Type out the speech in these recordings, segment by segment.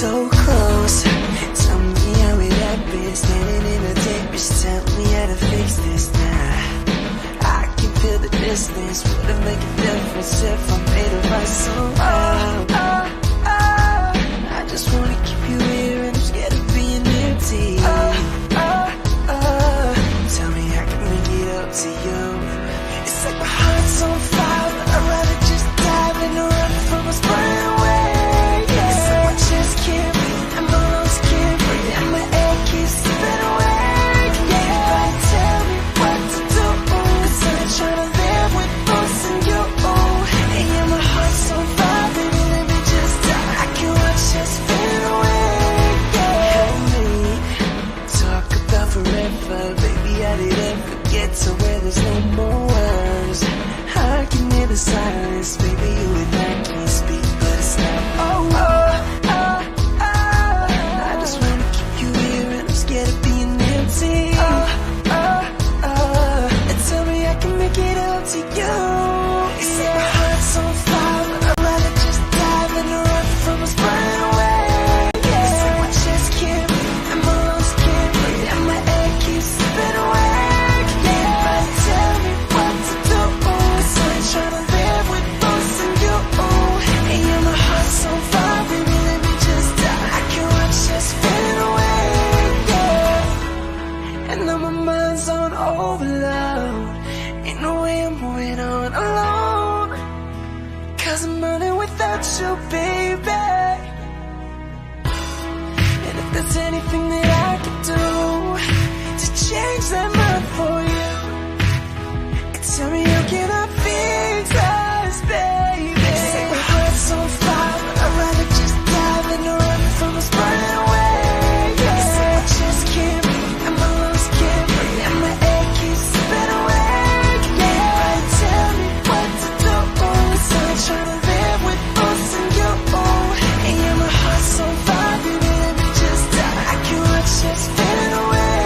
so close. Tell me how it happened. Standing in the tape, just tell me how to fix this now. I can feel the distance. Would it make a difference if I made it right somehow? I just wanna keep you here and I'm scared of being empty. Tell me I can make it up to you. It's like my heart's on fire, but I'd rather just dive in and run from us, burn away. It's like my chest can't breathe and my lungs can't breathe and my air keeps slipping away. Everybody tell me what to do, 'cause I'm trying to live with us and you. And yeah, my heart's on fire, baby, let me just die. I can watch us fade away. Help me talk about forever, baby. I didn't forget to where there's no more words. I can hear the silence, baby. You and I can't speak, but it's not over. I just wanna keep you here, and I'm scared of being empty. And tell me I can make it up to you. It's like my heart's on fire, but I'd rather just dive in and run from us, burn away. It's like my chest can't breathe and my lungs can't breathe and my air keeps slipping away. Everybody tell me what to do, 'cause I'm trying to live with us and you. And yeah, my heart's on fire, baby, let me just die. I can watch us fade away, and now my mind's on overload. Ain't no way I'm moving on alone, 'cause I'm running without you, baby. And if there's anything that I could do to change that mind for you, tell me how can I fix us, baby. It's like my heart's on fire, but I'd rather just dive in and run from us, burn away. It's like my chest can't breathe and my lungs can't breathe and my air keeps slipping away. Everybody tell me what to do, 'cause I'm trying to live with us and you. And yeah, my heart's on fire, baby, let me just die. I can watch us fade away.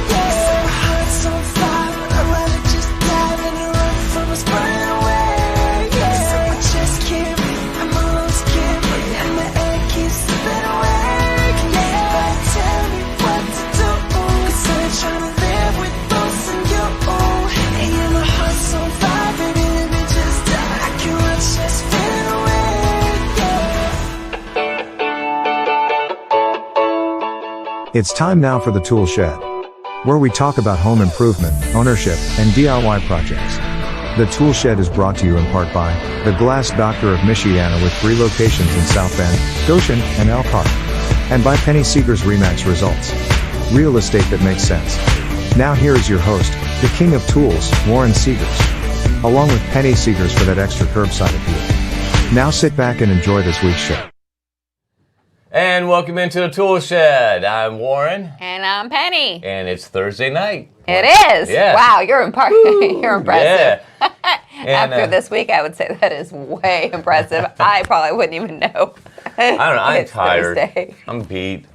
It's like my heart's on fire, but I'd rather just dive in and run from us, burn away. It's like my chest can't breathe and my lungs can't breathe and my air keeps slipping away. Everybody tell me what to do, 'cause I'm trying to live with us and you. And yeah, my heart's on fire, baby, let me just die. I can watch us fade away. It's time now for the Tool Shed, where we talk about home improvement, ownership, and DIY projects. The Tool Shed is brought to you in part by the Glass Doctor of Michiana with 3 locations in South Bend, Goshen, and Elkhart, and by Penny Seeger's Remax Results. Real estate that makes sense. Now here is your host, the king of tools, Warren Seegers, along with Penny Seegers for that extra curbside appeal. Now sit back and enjoy this week's show. And welcome into the Tool Shed. I'm Warren. And I'm Penny. And it's Thursday night. It is. Yeah. Wow, you're impressive. Yeah. After this week, I would say that is way impressive. I probably wouldn't even know. I don't know. I'm tired. Thursday. I'm beat.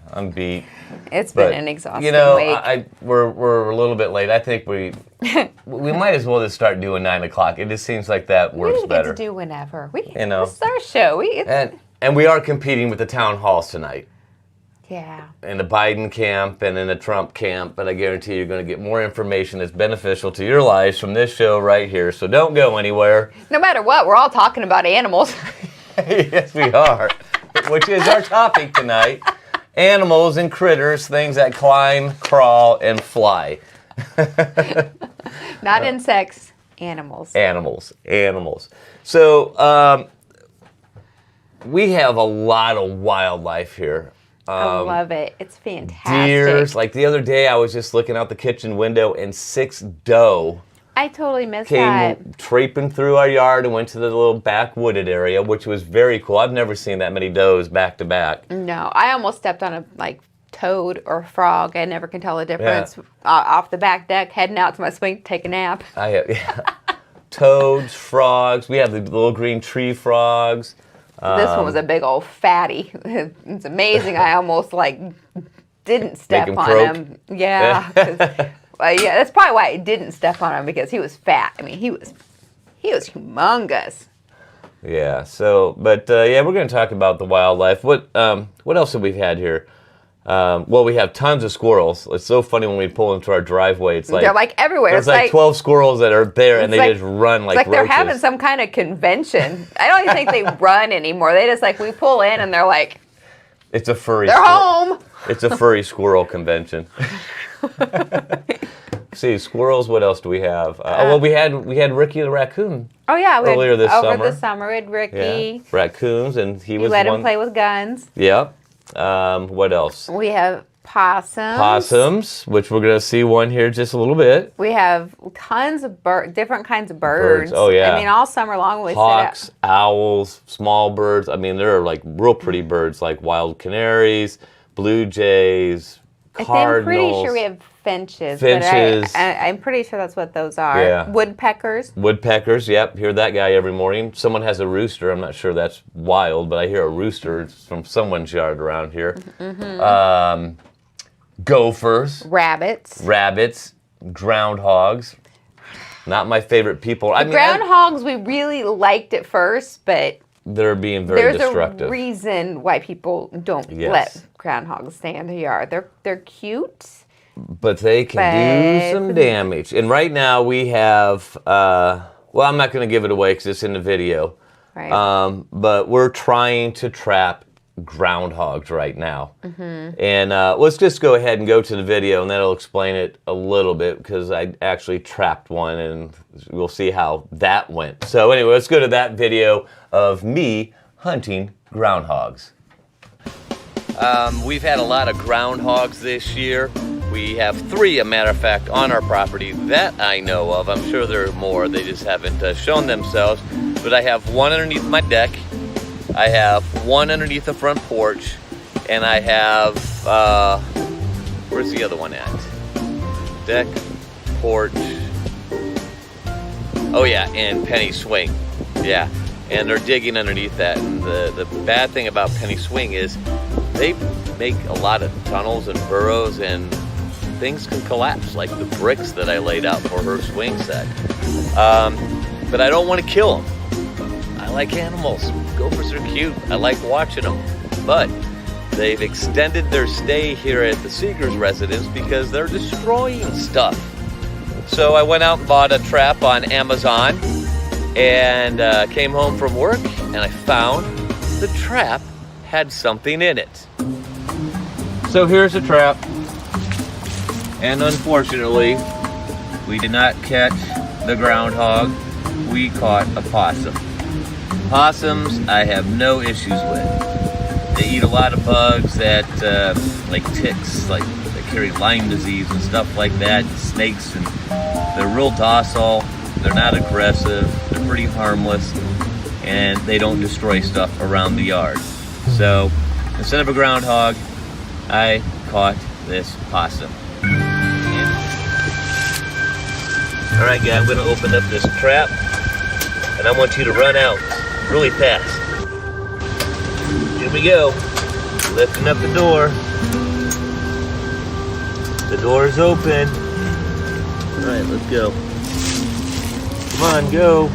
It's been an exhausting week. We're a little bit late. I think we might as well just start doing 9 o'clock. It just seems like that works we better. Get to do whenever. This is our show. And we are competing with the town halls tonight. Yeah. In the Biden camp and in the Trump camp, but I guarantee you're going to get more information that's beneficial to your lives from this show right here. So don't go anywhere. No matter what, we're all talking about animals. Yes, we are. Which is our topic tonight. Animals and critters, things that climb, crawl, and fly. Not insects, animals. Animals. So, we have a lot of wildlife here. I love it. It's fantastic. Deers. Like the other day, I was just looking out the kitchen window and 6 doe I totally missed came that. traiping through our yard and went to the little back wooded area, which was very cool. I've never seen that many does back to back. No, I almost stepped on a toad or a frog. I never can tell the difference. Off the back deck, heading out to my swing to take a nap. Toads, frogs. We have the little green tree frogs. This one was a big old fatty. It's amazing. I almost didn't step on him. Yeah. That's probably why I didn't step on him, because he was fat. I mean, he was humongous. Yeah. So, but yeah, we're going to talk about the wildlife. What else have we had here? Well, we have tons of squirrels. It's so funny when we pull into our driveway. It's like they're like everywhere. There's it's like 12 squirrels that are there, and they just run like it's like roaches. they're having some kind of convention. I don't even think they run anymore. They just like we pull in and they're like, it's a furry. They're home. It's a furry squirrel convention. See, squirrels. What else do we have? Well, we had Ricky the raccoon. Oh yeah, earlier this summer. Over the summer, we had Ricky. Yeah, raccoons, and he was let him play with guns. Yep. What else? We have possums. Possums, which we're gonna see one here just a little bit. We have tons of different kinds of birds. Oh yeah. I mean, all summer long we Hawks, owls, small birds. I mean, there are like real pretty birds like wild canaries, blue jays, cardinals. I'm pretty sure we have finches. Finches. But I'm pretty sure that's what those are. Yeah. Woodpeckers. Woodpeckers, yep. Hear that guy every morning. Someone has a rooster. I'm not sure that's wild, but I hear a rooster. It's from someone's yard around here. Mm-hmm. Gophers. Rabbits. Groundhogs. Not my favorite people. Groundhogs we really liked at first, but they're being very destructive. There's a reason why people don't let groundhogs stay in the yard. They're cute. But they can do some damage. And right now we have, well, I'm not going to give it away because it's in the video. Right. But we're trying to trap groundhogs right now. Mm-hmm. And let's just go ahead and go to the video, and that'll explain it a little bit because I actually trapped one, and we'll see how that went. So anyway, let's go to that video of me hunting groundhogs. We've had a lot of groundhogs this year. We have 3, a matter of fact, on our property that I know of. I'm sure there are more. They just haven't shown themselves. But I have one underneath my deck. I have one underneath the front porch. And I have, where's the other one at? Deck, porch. Oh yeah, and penny swing. Yeah, and they're digging underneath that. And the bad thing about penny swing is they make a lot of tunnels and burrows, and things can collapse, like the bricks that I laid out for her swing set. But I don't want to kill them. I like animals. Gophers are cute. I like watching them. But they've extended their stay here at the Seeger's residence because they're destroying stuff. So I went out and bought a trap on Amazon and came home from work, and I found the trap had something in it. So here's the trap. And unfortunately, we did not catch the groundhog. We caught a possum. Possums, I have no issues with. They eat a lot of bugs that, like ticks, like that carry Lyme disease and stuff like that, and snakes, and they're real docile. They're not aggressive. They're pretty harmless, and they don't destroy stuff around the yard. So instead of a groundhog, I caught this possum. Alright guys, I'm going to open up this trap, and I want you to run out really fast. Here we go. Lifting up the door. The door is open. Alright, let's go. Come on, go.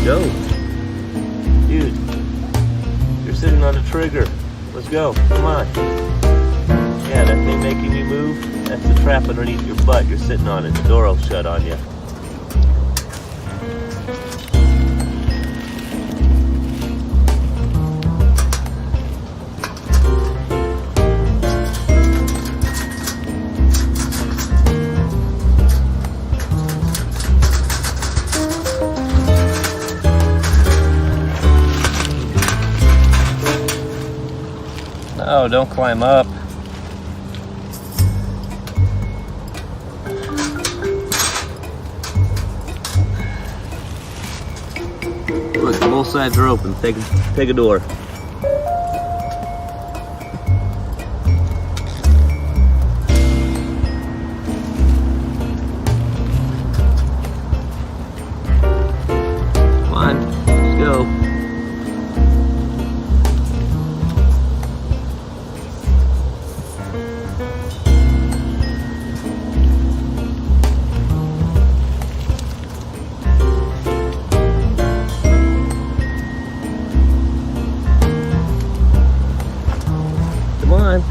Go. Dude, you're sitting on the trigger. Let's go. Come on. Yeah, that thing making you move, that's the trap underneath your butt. You're sitting on it. The door will shut on you. No, don't climb up. Look, both sides are open. Take a door. Come on, let's go.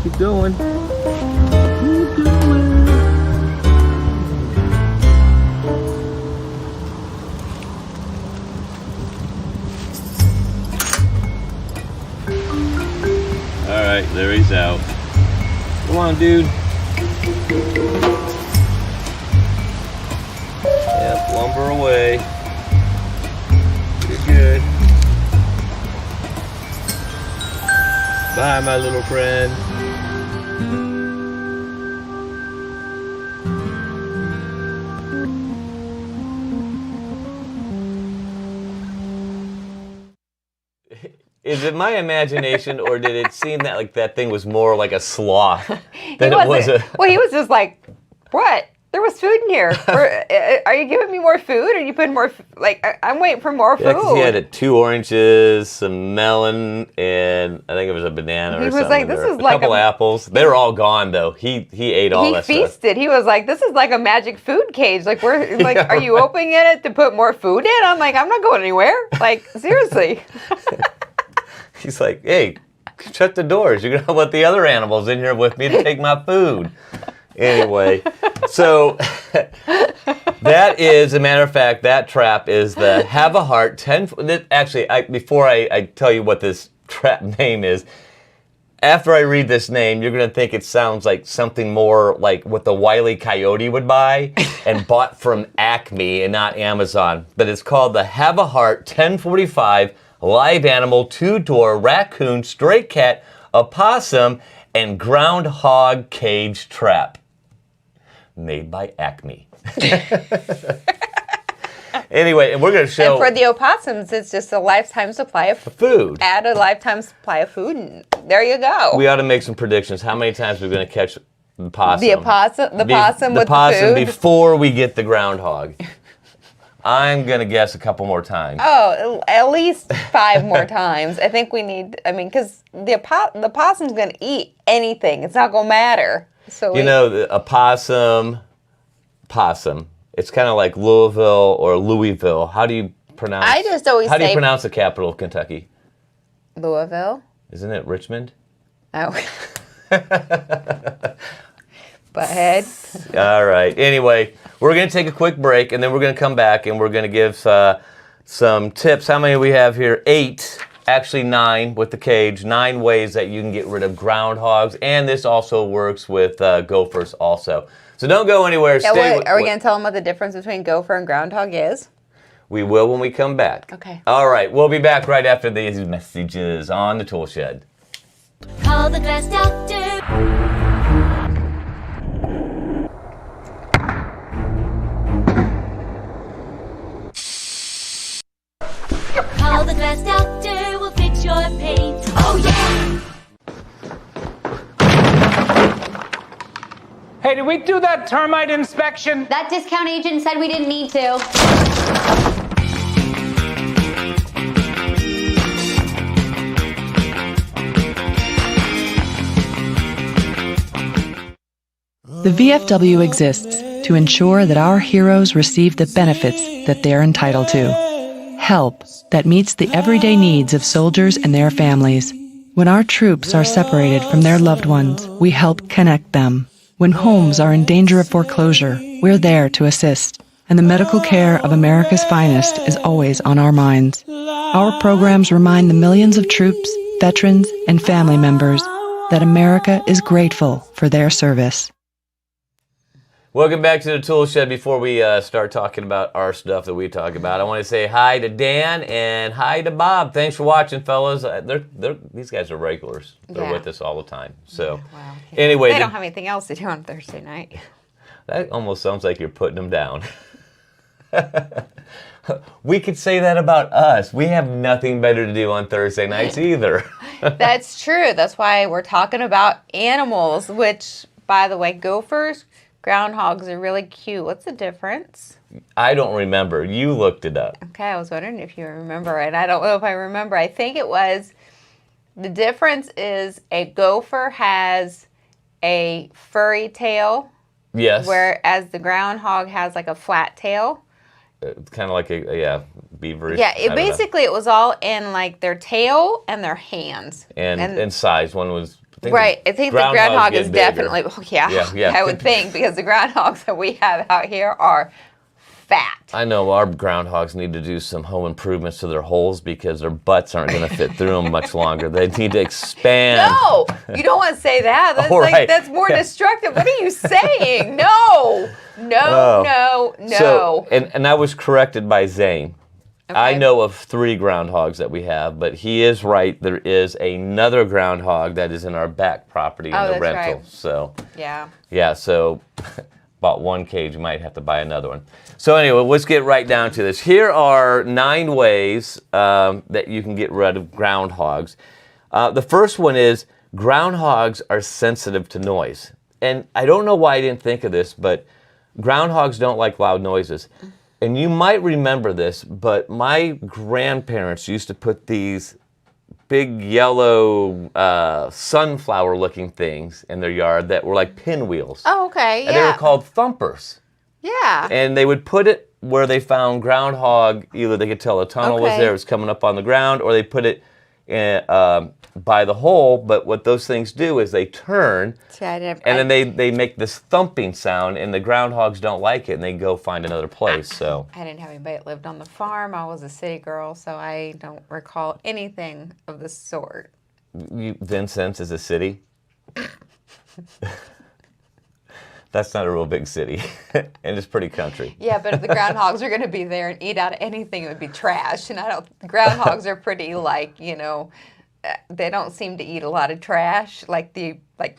Keep going. Alright, there he's out. Come on, dude. Yep, lumber away. You're good. Bye, my little friend. Is it my imagination, or did it seem that like that thing was more like a sloth than it was a? Well, he was just like, "What? There was food in here. Are you giving me more food? Or are you putting more? I'm waiting for more food." Yeah, because he had 2 oranges, some melon, and I think it was a banana or something. He was like, "This is like a couple apples." They were all gone though. He ate all that stuff. He feasted. He was like, "This is like a magic food cage. Like we're like, are you opening it to put more food in?" I'm like, "I'm not going anywhere. Like seriously." He's like, "Hey, shut the doors. You're gonna let the other animals in here with me to take my food." Anyway, so that is, as a matter of fact, that trap is the Havahart 10. Actually, before I tell you what this trap name is, after I read this name, you're gonna think it sounds like something more like what the Wile E. Coyote would buy and bought from Acme and not Amazon. But it's called the Havahart 1045 Live Animal Two-Door Raccoon, Stray Cat, Opossum, and Groundhog Cage Trap. Made by Acme. Anyway, and we're going to show... And for the opossums, it's just a lifetime supply of food. Add a lifetime supply of food, and there you go. We ought to make some predictions. How many times are we going to catch the possum? The possum with the food? Before we get the groundhog. I'm going to guess a couple more times. Oh, at least 5 more times. I think we need, because the possum's going to eat anything. It's not going to matter. So the opossum, possum. It's kind of like Louisville or Louisville. How do you pronounce? I just always How do you pronounce the capital of Kentucky? Louisville. Isn't it Richmond? Oh. Butthead. All right. Anyway, we're going to take a quick break, and then we're going to come back, and we're going to give some tips. How many do we have here? 8. Actually 9 with the cage. 9 ways that you can get rid of groundhogs, and this also works with gophers also. So don't go anywhere. Yeah, are we going to tell them what the difference between gopher and groundhog is? We will when we come back. Okay. All right. We'll be back right after these messages on the Tool Shed. Call the glass doctor. Call the glass doctor, we'll fix your paint. Oh yeah! Hey, did we do that termite inspection? That discount agent said we didn't need to. The VFW exists to ensure that our heroes receive the benefits that they're entitled to. Help that meets the everyday needs of soldiers and their families. When our troops are separated from their loved ones, we help connect them. When homes are in danger of foreclosure, we're there to assist. And the medical care of America's finest is always on our minds. Our programs remind the millions of troops, veterans, and family members that America is grateful for their service. Welcome back to the Tool Shed. Before we start talking about our stuff that we talk about, I want to say hi to Dan and hi to Bob. Thanks for watching, fellas. These guys are regulars. They're with us all the time. So, wow. Anyway. They don't have anything else to do on Thursday night. That almost sounds like you're putting them down. We could say that about us. We have nothing better to do on Thursday nights either. That's true. That's why we're talking about animals, which, by the way, gophers, groundhogs are really cute. What's the difference? I don't remember. You looked it up. Okay, I was wondering if you remember, and I don't know if I remember. I think it was, the difference is a gopher has a furry tail. Yes. Whereas the groundhog has like a flat tail. It's kind of like a beaver. Yeah, it was all in like their tail and their hands. And size. One was Right. I think the groundhogs groundhog get is bigger. definitely, yeah, I would think, because the groundhogs that we have out here are fat. I know our groundhogs need to do some home improvements to their holes because their butts aren't going to fit through them much longer. They need to expand. No, you don't want to say that. That's Oh, right. that's more destructive. What are you saying? No. So, and I was corrected by Zane. I Okay. know of 3 groundhogs that we have, but he is right. There is another groundhog that is in our back property in Oh, the that's rental. right. So, Yeah. so bought 1 cage, you might have to buy another one. So anyway, let's get right down to this. Here are 9 ways that you can get rid of groundhogs. The first one is groundhogs are sensitive to noise. And I don't know why I didn't think of this, but groundhogs don't like loud noises. And you might remember this, but my grandparents used to put these big yellow sunflower-looking things in their yard that were like pinwheels. Oh, okay. And they were called thumpers. Yeah. And they would put it where they found groundhog, either they could tell a tunnel was Okay. there, it was coming up on the ground, or they put it by the hole. But what those things do is they turn, See, I didn't, and then they make this thumping sound, and the groundhogs don't like it, and they go find another place. So I didn't have anybody that lived on the farm. I was a city girl, so I don't recall anything of the sort. Vincennes is a city. That's not a real big city, and it's pretty country. Yeah, but if the groundhogs are going to be there and eat out of anything, it would be trash. And the groundhogs are pretty they don't seem to eat a lot of trash like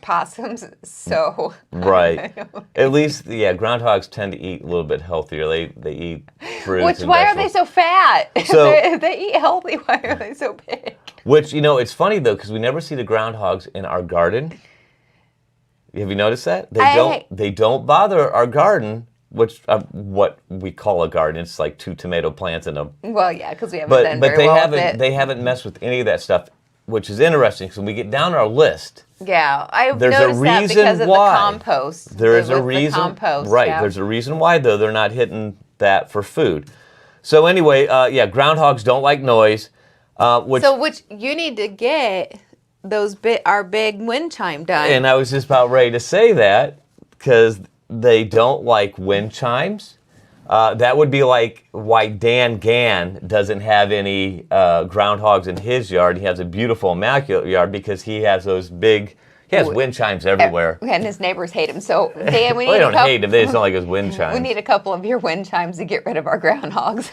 possums. So Right. At least, groundhogs tend to eat a little bit healthier. They eat fruits. Why are they so fat? So- If they eat healthy, why are they so big? Which, it's funny though, because we never see the groundhogs in our garden. Have you noticed that? They don't bother our garden, which what we call a garden. It's like 2 tomato plants and a. Well, yeah, because we haven't done very they well haven't with it. they haven't messed with any of that stuff, which is interesting. Because when we get down our list, Yeah, I've there's a noticed that reason because of why. the compost. There is a With the reason, compost, right? yeah. There's a reason why though they're not hitting that for food. So anyway, groundhogs don't like noise. Which you need to get our big wind chime done. And I was just about ready to say that because they don't like wind chimes. That would be like why Dan Gann doesn't have any groundhogs in his yard. He has a beautiful, immaculate yard because he has those big. He has wind chimes everywhere. And his neighbors hate him. So Dan, we Well, need they don't hate him. They just don't like his wind chimes. We need a couple of your wind chimes to get rid of our groundhogs.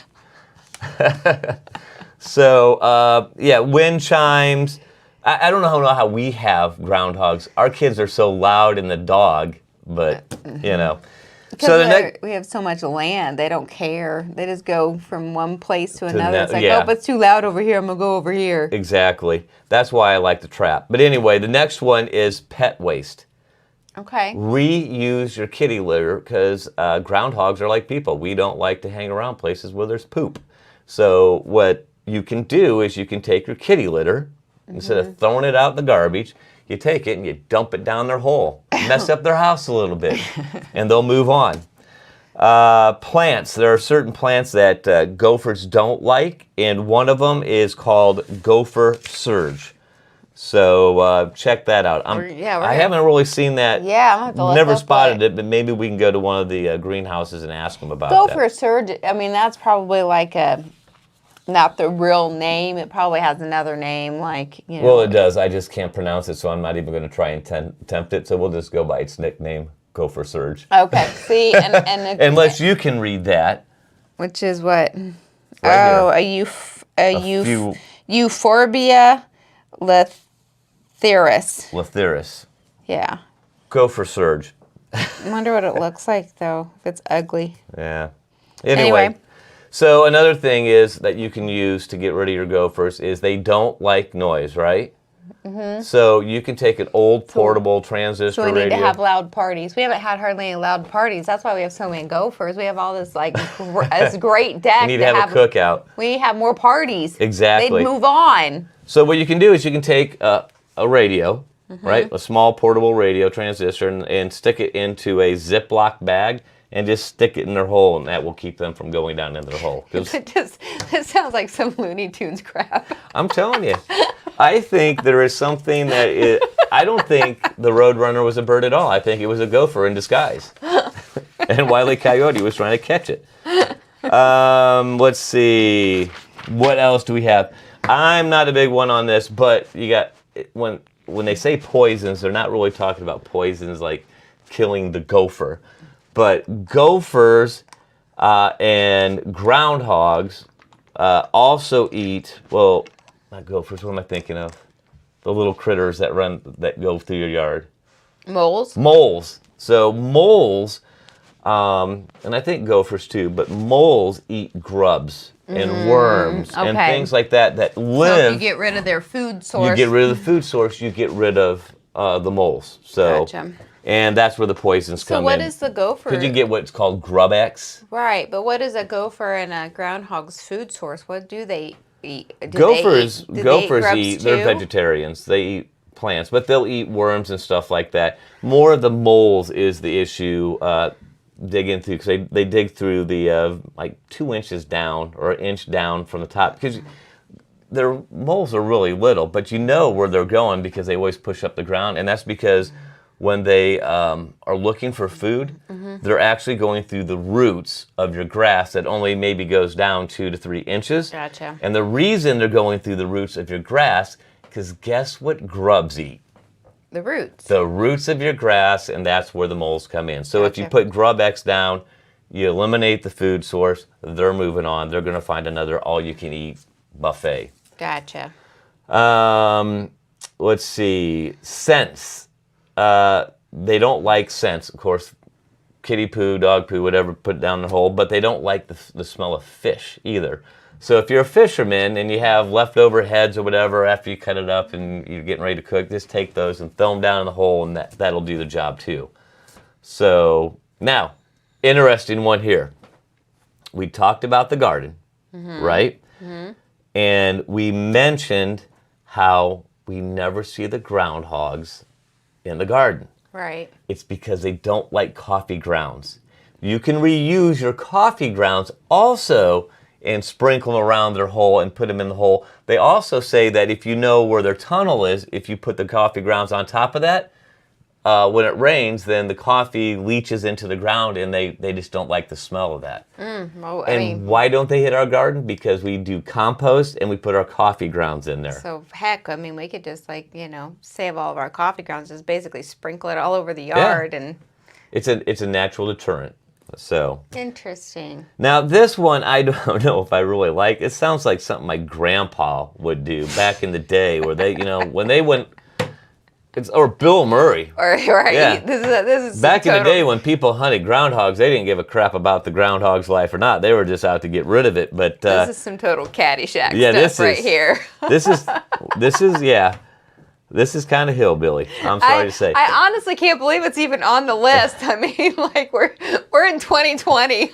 So wind chimes. I don't know how we have groundhogs. Our kids are so loud in the dog, but Because we have so much land, they don't care. They just go from one place to another. It's like, oh, but it's too loud over here. I'm gonna go over here. Exactly. That's why I like the trap. But anyway, the next one is pet waste. Okay. Reuse your kitty litter because groundhogs are like people. We don't like to hang around places where there's poop. So what you can do is you can take your kitty litter, instead of throwing it out in the garbage, you take it and you dump it down their hole. Mess up their house a little bit, and they'll move on. Plants. There are certain plants that gophers don't like, and one of them is called gopher surge. So check that out. I haven't really seen that. Yeah, I'm gonna have to look Never up spotted it, but maybe we can go to one of the greenhouses and ask them about Gopher that. surge. I mean, that's probably like not the real name. It probably has another name, like Well, it does. I just can't pronounce it, so I'm not even going to try and tempt it. So we'll just go by its nickname, Gopher Surge. Okay. See, and Unless you can read that. which is what? Right Euphorbia letharis. Letharis. Yeah. Gopher Surge. I wonder what it looks like though. If it's ugly. Yeah. Anyway. So another thing is that you can use to get rid of your gophers is they don't like noise, right? Mm-hmm. So you can take an old portable transistor So we need radio. to have loud parties. We haven't had hardly any loud parties. That's why we have so many gophers. We have all this this great deck. We need to have a cookout. We need to have more parties. Exactly. They'd move on. So what you can do is you can take a radio, right? A small portable radio transistor and stick it into a Ziploc bag and just stick it in their hole, and that will keep them from going down into their hole. It sounds like some Looney Tunes crap. I'm telling you, I think there is something that I don't think the Roadrunner was a bird at all. I think it was a gopher in disguise. And Wile E. Coyote was trying to catch it. Let's see. What else do we have? I'm not a big one on this, but you got when they say poisons, they're not really talking about poisons like killing the gopher. But gophers and groundhogs also eat, well, not gophers, what am I thinking of? The little critters that go through your yard. Moles? Moles. So moles, and I think gophers too, but moles eat grubs and worms and things like that live. So if you get rid of their food source. You get rid of the food source, you get rid of the moles. So, Gotcha. And that's where the poisons come in. So what is the gopher? Because you get what's called grub X. Right, but what is a gopher and a groundhog's food source? What do they eat? Gophers they eat eat, they're vegetarians. They eat plants, but they'll eat worms and stuff like that. More of the moles is the issue. Digging through, because they dig through the like 2 inches down or an inch down from the top, because their moles are really little, but you know where they're going because they always push up the ground, and that's because when they are looking for food, they're actually going through the roots of your grass that only maybe goes down 2 to 3 inches. Gotcha. And the reason they're going through the roots of your grass, because guess what grubs eat? The roots. The roots of your grass, and that's where the moles come in. So if you put grub X down, you eliminate the food source, they're moving on. They're going to find another all-you-can-eat buffet. Gotcha. Let's see. Scents. They don't like scents. Of course, kitty poo, dog poo, whatever, put it down the hole, but they don't like the smell of fish either. So if you're a fisherman and you have leftover heads or whatever after you cut it up and you're getting ready to cook, just take those and throw them down in the hole, and that'll do the job too. So now, interesting one here. We talked about the garden, right? And we mentioned how we never see the groundhogs in the garden. Right. It's because they don't like coffee grounds. You can reuse your coffee grounds also and sprinkle them around their hole and put them in the hole. They also say that if you know where their tunnel is, if you put the coffee grounds on top of that, when it rains, then the coffee leaches into the ground, and they just don't like the smell of that. Well, Why don't they hit our garden? Because we do compost and we put our coffee grounds in there. So heck, we could just save all of our coffee grounds, just basically sprinkle it all over the yard. And it's a natural deterrent. So interesting. Now this one, I don't know if I really like. It sounds like something my grandpa would do back in the day, where they, when they went, or Bill Murray. Right. Yeah. This is back in the day when people hunted groundhogs, they didn't give a crap about the groundhog's life or not. They were just out to get rid of it. But this is some total Caddyshack stuff right here. This is kind of hillbilly. I'm sorry to say. I honestly can't believe it's even on the list. We're in 2020.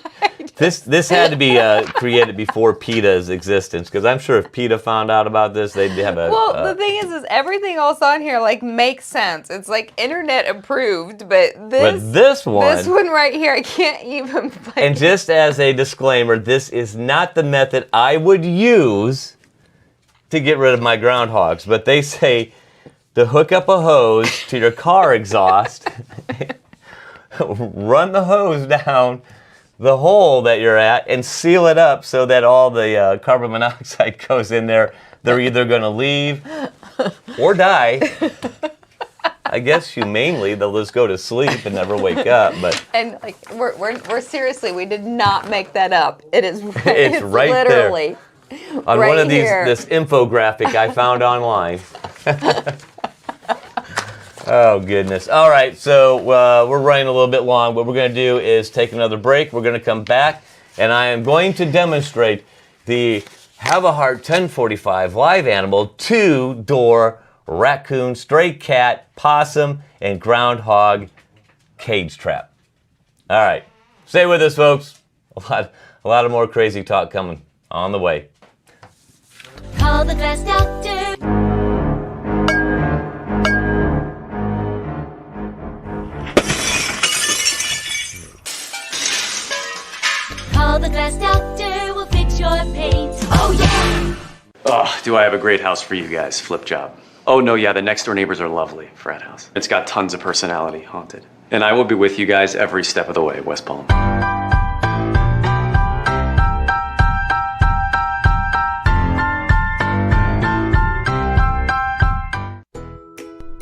This had to be created before PETA's existence, because I'm sure if PETA found out about this, they'd have a. Well, the thing is everything else on here makes sense. It's internet approved, but this one right here, I can't even. And just as a disclaimer, this is not the method I would use to get rid of my groundhogs, but they say to hook up a hose to your car exhaust, run the hose down the hole that you're at, and seal it up so that all the carbon monoxide goes in there. They're either going to leave or die. I guess humanely, they'll just go to sleep and never wake up. But we're seriously, we did not make that up. It is. It's right literally there. On one of this infographic I found online. Oh, goodness. All right, so we're running a little bit long. What we're going to do is take another break. We're going to come back, and I am going to demonstrate the Havahart 1045 live animal 2-door raccoon, stray cat, possum, and groundhog cage trap. All right, stay with us, folks. A lot of more crazy talk coming on the way. Call the glass doctor. Call the glass doctor, we'll fix your paint. Oh yeah! Oh, do I have a great house for you guys, flip job. Oh, no, yeah, the next door neighbors are lovely. Frat house. It's got tons of personality, haunted. And I will be with you guys every step of the way, West Palm.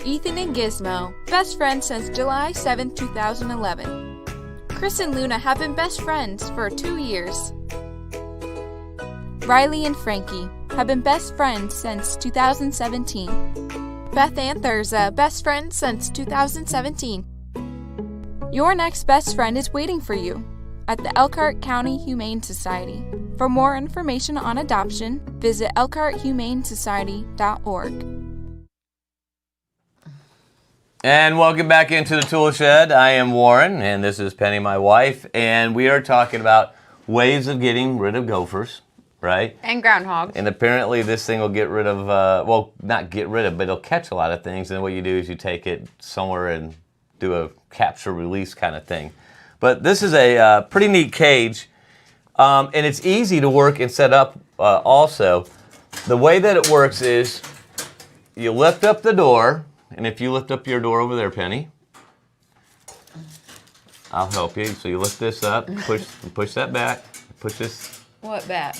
Ethan and Gizmo, best friends since July 7, 2011. Chris and Luna have been best friends for 2 years. Riley and Frankie have been best friends since 2017. Beth and Thurza, best friends since 2017. Your next best friend is waiting for you at the Elkhart County Humane Society. For more information on adoption, visit elkharthumanesociety.org. And welcome back into the Tool Shed. I am Warren, and this is Penny, my wife, and we are talking about ways of getting rid of gophers, right? And groundhogs. And apparently this thing will get rid of, well, not get rid of, but it'll catch a lot of things, and what you do is you take it somewhere and do a capture-release kind of thing. But this is a pretty neat cage, and it's easy to work and set up also. The way that it works is you lift up the door. And if you lift up your door over there, Penny, I'll help you. So you lift this up, push that back, push this. What back?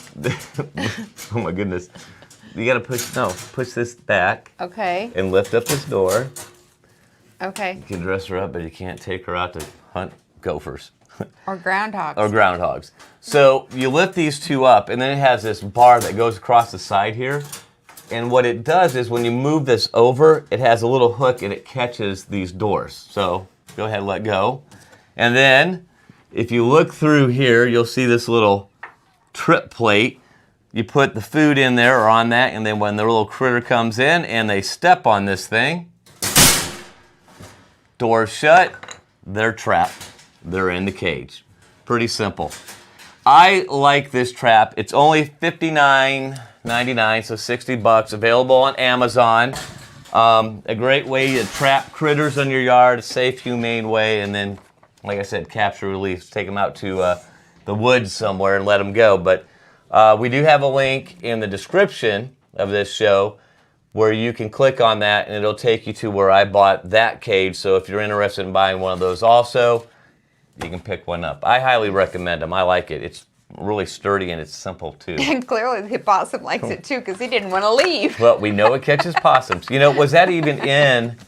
Oh my goodness. You gotta push this back. Okay. And lift up this door. Okay. You can dress her up, but you can't take her out to hunt gophers. Or groundhogs. Or groundhogs. So you lift these two up, and then it has this bar that goes across the side here. And what it does is when you move this over, it has a little hook and it catches these doors. So go ahead and let go. And then if you look through here, you'll see this little trip plate. You put the food in there or on that, and then when the little critter comes in and they step on this thing, doors shut, they're trapped. They're in the cage. Pretty simple. I like this trap. It's only $59.99, so $60, available on Amazon. A great way to trap critters in your yard, a safe, humane way, and then, like I said, capture release. Take them out to the woods somewhere and let them go. But we do have a link in the description of this show where you can click on that, and it'll take you to where I bought that cage. So if you're interested in buying one of those also, you can pick one up. I highly recommend them. I like it. It's really sturdy and it's simple too. And clearly the opossum likes it too because he didn't want to leave. Well, we know it catches possums. You know, was that even in?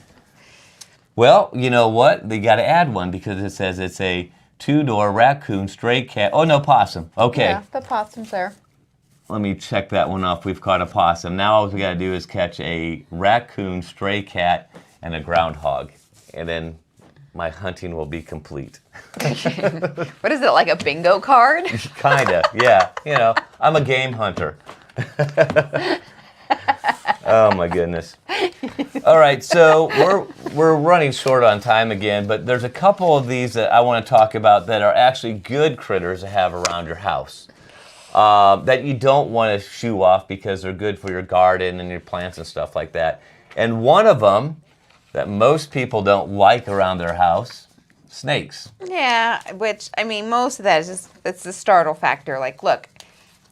Well, you know what? They got to add one because it says it's a two-door raccoon stray cat. Oh, no, possum. Okay. Yeah, the possum's there. Let me check that one off. We've caught a possum. Now all we got to do is catch a raccoon, stray cat, and a groundhog. And then my hunting will be complete. What is it, like a bingo card? Kinda, yeah. You know, I'm a game hunter. Oh my goodness. All right, so we're running short on time again, but there's a couple of these that I want to talk about that are actually good critters to have around your house. That you don't want to shoo off because they're good for your garden and your plants and stuff like that. And one of them that most people don't like around their house, snakes. Yeah, which, I mean, most of that is just, it's the startle factor. Like, look,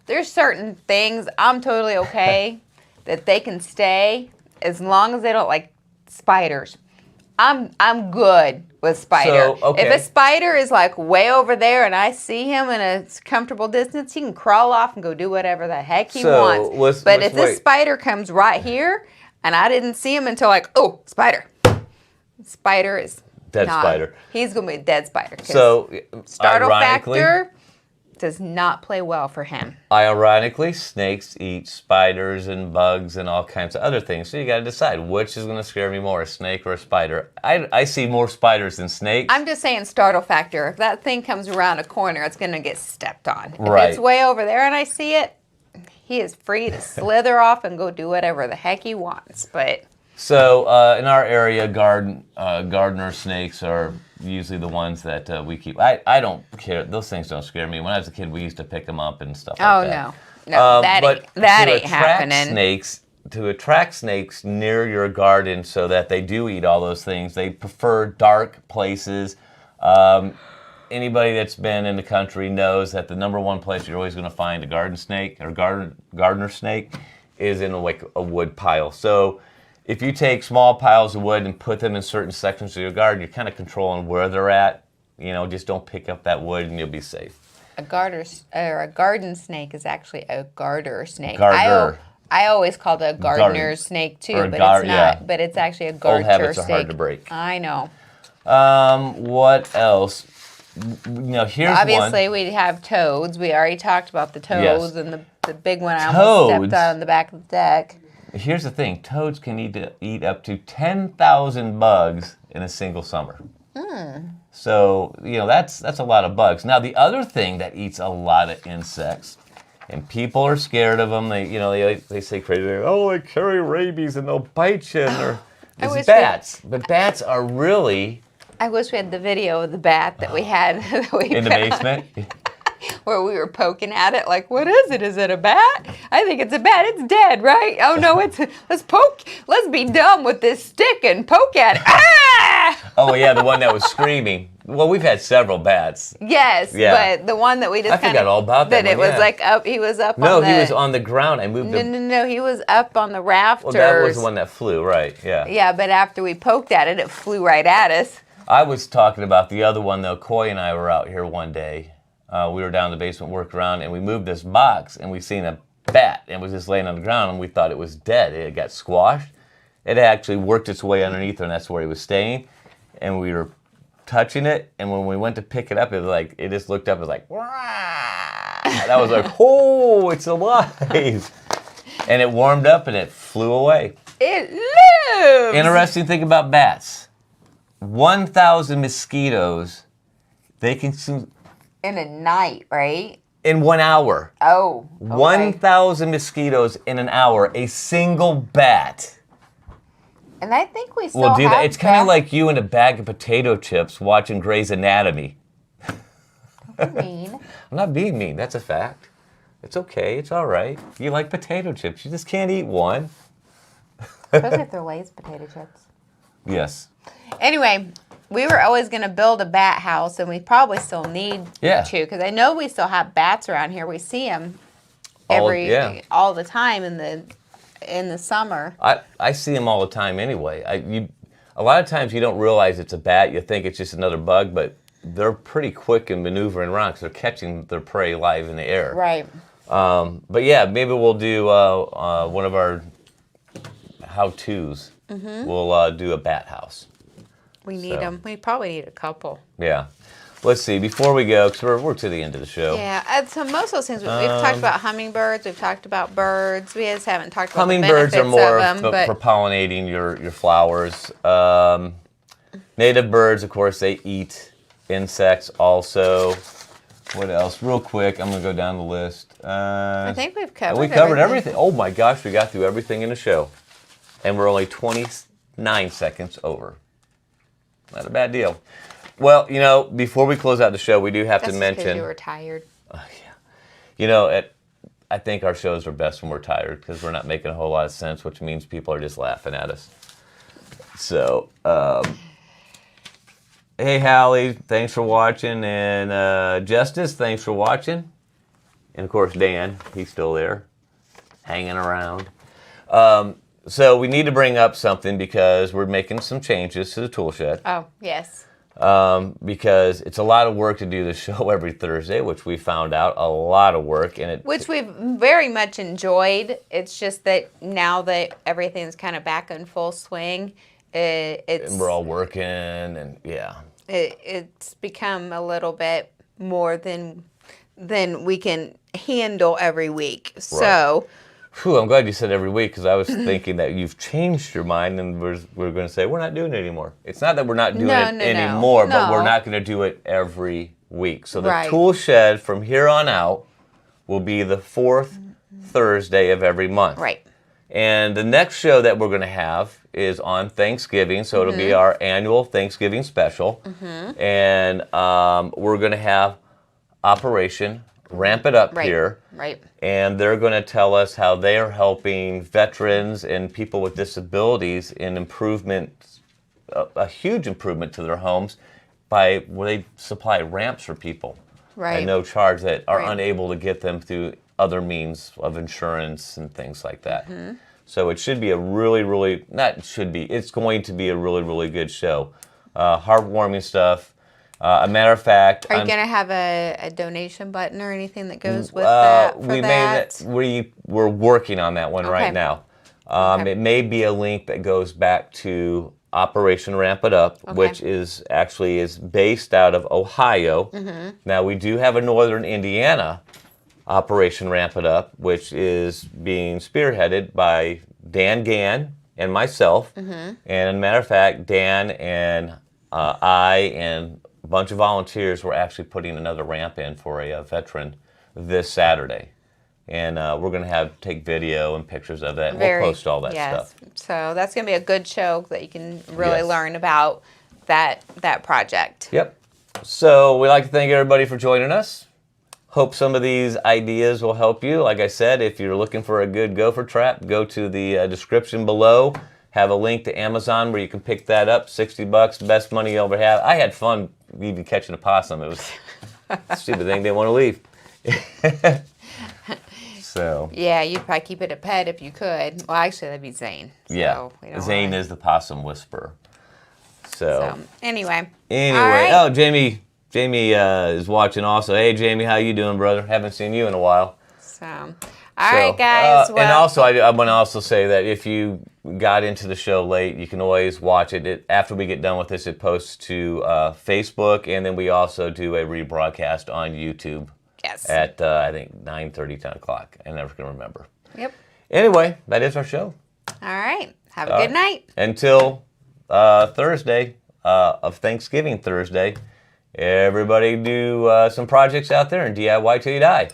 there's certain things I'm totally okay that they can stay as long as they don't like spiders. I'm good with spider. So, okay. If a spider is like way over there and I see him in a comfortable distance, he can crawl off and go do whatever the heck he wants. But if this spider comes right here and I didn't see him until like, oh, spider. Spider is dead spider. He's going to be a dead spider. So, startle factor does not play well for him. Ironically, snakes eat spiders and bugs and all kinds of other things. So you got to decide which is going to scare me more, a snake or a spider. I see more spiders than snakes. I'm just saying startle factor. If that thing comes around a corner, it's going to get stepped on. Right. If it's way over there and I see it, he is free to slither off and go do whatever the heck he wants. But so in our area, gardener snakes are usually the ones that we keep. I don't care. Those things don't scare me. When I was a kid, we used to pick them up and stuff like that. No, that ain't happening. To attract snakes near your garden so that they do eat all those things, they prefer dark places. Anybody that's been in the country knows that the number one place you're always going to find a garden snake or gardener snake is in a wood pile. So if you take small piles of wood and put them in certain sections of your garden, you're kind of controlling where they're at. You know, just don't pick up that wood and you'll be safe. A garden snake is actually a garter snake. Garter. I always called it a gardener's snake too, but it's not. Yeah. But it's actually a garter snake. Old habits are hard to break. I know. What else? Here's obviously, one. we have toads. We already talked about the toads and the big one I almost stepped on the back of the deck. Here's the thing. Toads can eat up to 10,000 bugs in a single summer. So, that's a lot of bugs. Now, the other thing that eats a lot of insects, and people are scared of them, they say crazy, they carry rabies and they'll bite you, it's bats. But bats are really... I wish we had the video of the bat that we had. In the basement? Where we were poking at it, like, what is it? Is it a bat? I think it's a bat. It's dead, right? Oh no, let's be dumb with this stick and poke at it. Ah! Oh yeah, the one that was screaming. Well, we've had several bats. Yes, yeah. But the one that we just I forgot all about that. It was like up. He was up. No, he was on the ground. I moved him. No, he was up on the rafters. Well, that was the one that flew, right? Yeah. Yeah, but after we poked at it, it flew right at us. I was talking about the other one though. Coy and I were out here one day. We were down in the basement, worked around, and we moved this box, and we seen a bat, and it was just laying on the ground, and we thought it was dead. It got squashed. It actually worked its way underneath, and that's where he was staying. And we were touching it, and when we went to pick it up, it just looked up, it was like, wah! That was like, oh, it's alive. And it warmed up, and it flew away. It lives! Interesting thing about bats. 1,000 mosquitoes, they consume... In a night, right? In 1 hour. Oh. Okay. 1,000 mosquitoes in an hour. A single bat. And I think we still will do have that. It's kind of like you and a bag of potato chips watching Grey's Anatomy. Don't be mean. I'm not being mean. That's a fact. It's okay. It's all right. You like potato chips. You just can't eat one. Especially if they're Lay's potato chips. Yes. Anyway, we were always going to build a bat house, and we probably still need to, because I know we still have bats around here. We see them all the time in the summer. I see them all the time anyway. A lot of times you don't realize it's a bat. You think it's just another bug, but they're pretty quick in maneuvering around because they're catching their prey live in the air. Right. But yeah, maybe we'll do one of our how-tos. Mm-hmm. We'll do a bat house. We need them. We probably need a couple. Yeah. Let's see. Before we go, because we're to the end of the show. Yeah. So most of those things, we've talked about hummingbirds. We've talked about birds. We just haven't talked about hummingbirds the benefits are more of them, for pollinating your flowers. Native birds, of course, they eat insects also. What else? Real quick, I'm going to go down the list. I think we've covered We covered everything. Oh my gosh, we got through everything in the show. And we're only 29 seconds over. Not a bad deal. Well, before we close out the show, we do have to mention... because you were tired. Yeah. I think our shows are best when we're tired because we're not making a whole lot of sense, which means people are just laughing at us. So, hey, Hallie, thanks for watching. And Justice, thanks for watching. And, of course, Dan, he's still there, hanging around. So we need to bring up something because we're making some changes to the tool shed. Oh, yes. Because it's a lot of work to do the show every Thursday, which we found out a lot of work. Which we've very much enjoyed. It's just that now that everything's kind of back in full swing, and we're all working, and yeah. It's become a little bit more than we can handle every week. Right. So... Whew, I'm glad you said every week because I was thinking that you've changed your mind and we're going to say we're not doing it anymore. It's not that we're not doing it anymore, but we're not going to do it every week. So the tool shed from here on out will be the fourth Thursday of every month. Right. And the next show that we're going to have is on Thanksgiving, so it'll be our annual Thanksgiving special. And we're going to have Operation Ramp It Up here. Right. And they're going to tell us how they are helping veterans and people with disabilities in improvement, a huge improvement to their homes where they supply ramps for people at no charge that are unable to get them through other means of insurance and things like that. So it should be a it's going to be a really, really good show. Heartwarming stuff. A matter of fact, are you going to have a donation button or anything that goes with that? We're working on that one right now. It may be a link that goes back to Operation Ramp It Up, which is based out of Ohio. Now we do have a Northern Indiana Operation Ramp It Up, which is being spearheaded by Dan Gann and myself. And as a matter of fact, Dan and I and a bunch of volunteers were actually putting another ramp in for a veteran this Saturday. And we're going to take video and pictures of that, and we'll post all that stuff. So that's going to be a good show that you can really learn about that project. Yep. So we'd like to thank everybody for joining us. Hope some of these ideas will help you. Like I said, if you're looking for a good gopher trap, go to the description below. Have a link to Amazon where you can pick that up. $60, best money you'll ever have. I had fun even catching a possum. It was a stupid thing. Didn't want to leave. So. Yeah, you'd probably keep it a pet if you could. Well, actually, that'd be Zane. So Zane is the possum whisperer. So anyway. Right. Oh, Jamie is watching also. Hey, Jamie, how you doing, brother? Haven't seen you in a while. So, all right, guys. And also, I want to also say that if you got into the show late, you can always watch it. After we get done with this, it posts to Facebook, and then we also do a rebroadcast on YouTube. Yes. At, I think, 9:30, 10 o'clock. I never can remember. Yep. Anyway, that is our show. All right. Have a good night. Until Thursday, of Thanksgiving Thursday, everybody do some projects out there and DIY till you die.